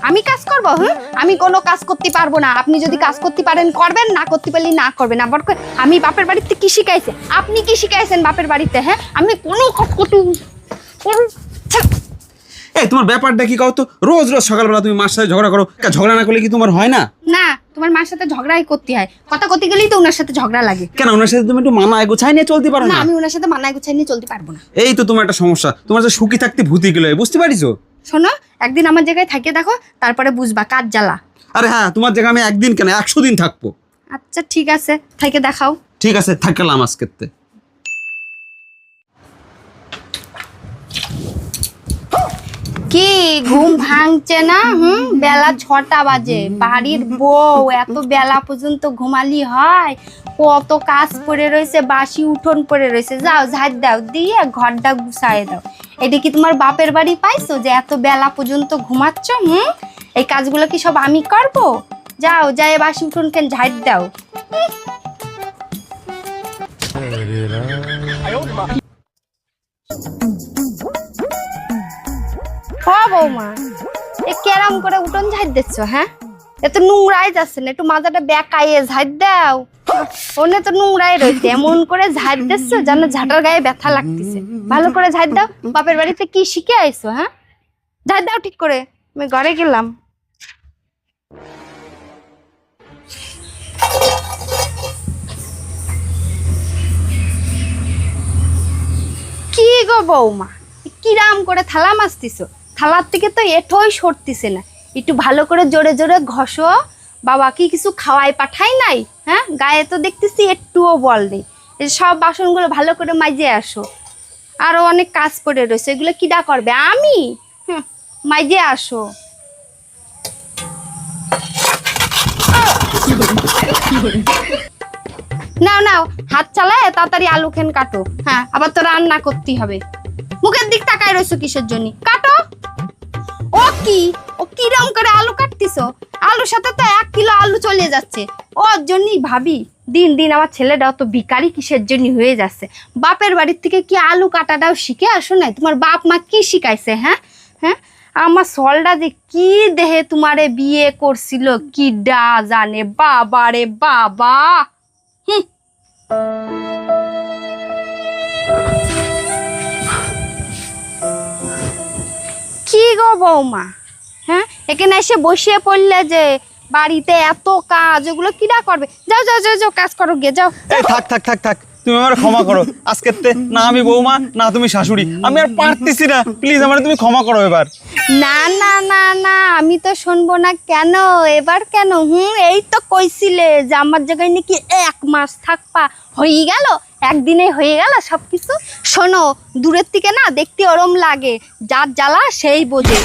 আমি কাজ করব? হ্যাঁ, আমি কোনো কাজ করতে পারবো না। আপনি যদি কাজ করতে পারেন করবেন, না করতে পারলে না করবেন। আবার আমি বাপের বাড়িতে কি শিখাইছে? আপনি কি শিখাইছেন বাপের বাড়িতে? হ্যাঁ, আমি কোনো কাজ করতে এই তোমার ব্যাপারটা কি কও তো? রোজ রোজ সকালবেলা তুমি মার সাথে ঝগড়া করো, ঝগড়া না করলে কি তোমার হয় না? না, তোমার মার সাথে ঝগড়াই করতে হয়। কথা করতে গেলেই তো ওনার সাথে ঝগড়া লাগে। কেন ওনার সাথে তুমি একটু মানায় গোছায় নিয়ে চলতে পারো না, না? আমি ওনার সাথে মানায় গুছাই নিয়ে চলতে পারবো না। এই তো তোমার একটা সমস্যা, তোমার যে সুখী থাকতে ভূতি গেলে, বুঝতে পারিছো? শোনো, একদিন আমার জায়গায় থাকিয়ে দেখো, তারপরে বুঝবা কাজ জ্বালা। আরে হ্যাঁ, তোমার জায়গায় আমি একদিন কেন 100 দিন থাকবো। আচ্ছা ঠিক আছে, থাকে দেখাও। ঠিক আছে, থাকলাম আজকেতে। কি ঘুম ভাঙছে না? বেলা 6টা বাজে। বাড়ির বউ এত বেলা পর্যন্ত ঘুমালি হয়? কত কাজ পড়ে রয়েছে, বাসি উঠোন পড়ে রয়েছে। যাও ঝাড় দাও, দিয়ে ঘরটা গুছাই দাও। এটা কি তোমার বাপের বাড়ি পাইছো যে এত বেলা পর্যন্ত ঘুমাচ্ছ? এই কাজগুলো কি সব আমি করব? যাও, যাই বাসি উঠোন কেন ঝাড় দাও। বৌমা, এ কেরাম করে উঠোন ঝাড় দিচ্ছ? হ্যাঁ, এ তো নোংরাই যাচ্ছে না, একটু মাথাটা বেকাইয়ে ঝাড় দাও। ওনে তো নোংরাই রয়েছে, এমন করে ঝাড় দিচ্ছ যেন ঝাঁটার গায়ে ব্যথা লাগতেছে। ভালো করে ঝাড় দাও। বাপের বাড়িতে কি শিখে আইছো? হ্যাঁ, ঝাড় দাও ঠিক করে। আমি ঘরে গেলাম। কি গো বৌমা, কিরাম করে থালা মাজতেছো? থালার থেকে তো এঠোই সরতেছে না। একটু ভালো করে জোরে জোরে ঘষো। বাবা কি কিছু খাওয়াই পাঠাই নাই? হ্যাঁ, গায়ে তো দেখতেছি একটুও বল নেই। এই সব বাসনগুলো ভালো করে মাইজে আসো। আরো অনেক কাজ পড়ে রয়েছে, এগুলো কিডা করবে? আমি? মাইজে আসো। নাও নাও, হাত চালায় তাড়াতাড়ি আলু খেন কাটো। হ্যাঁ, আবার তো রান্না করতেই হবে। মুখের দিক তাকায় রয়েছো কিসের জন্য? কাটো। ও কি, ও কিরম করে আলু কাটতিছো? আলুর সাথে তো 1 কিলো আলু চলে যাচ্ছে। ওর জন্যই ভাবি দিন দিন আমার ছেলেটাও তো ভিখারি কিসের জন্য হয়ে যাচ্ছে। বাপের বাড়ির থেকে কি আলু কাটাটাও শিখে আসো নাই? তোমার বাপ মা কি শিখাইছে? হ্যাঁ হ্যাঁ, আমার সলটা যে কি দেহে তোমারে বিয়ে করছিল কি ডা জানে। বাবা রে বাবা। কি গো বৌমা, হ্যাঁ, এখানে এসে বসিয়ে পড়লে যে বাড়িতে এত কাজ, ওগুলো কিরা করবে? যাও যাও যাও যাও, কাজ করো গে, যাও। এই থাক থাক থাক থাক, তুমি আমার ক্ষমা করো আজকেতে। না আমি বৌমা, না তুমি শাশুড়ি, আমি আর পারতেছি না। প্লিজ আমার তুমি ক্ষমা করো এবার। না না না না, আমি তো শুনবো না। কেন এবার কেন? এই তো কইছিলে যে আমার জায়গায় নাকি 1 মাস থাকবা। হয়ে গেল, একদিনে হয়ে গেল সবকিছু। শোনো, দূরের থেকে না দেখতে ওরম লাগে, যার জ্বালা সেই বোঝে।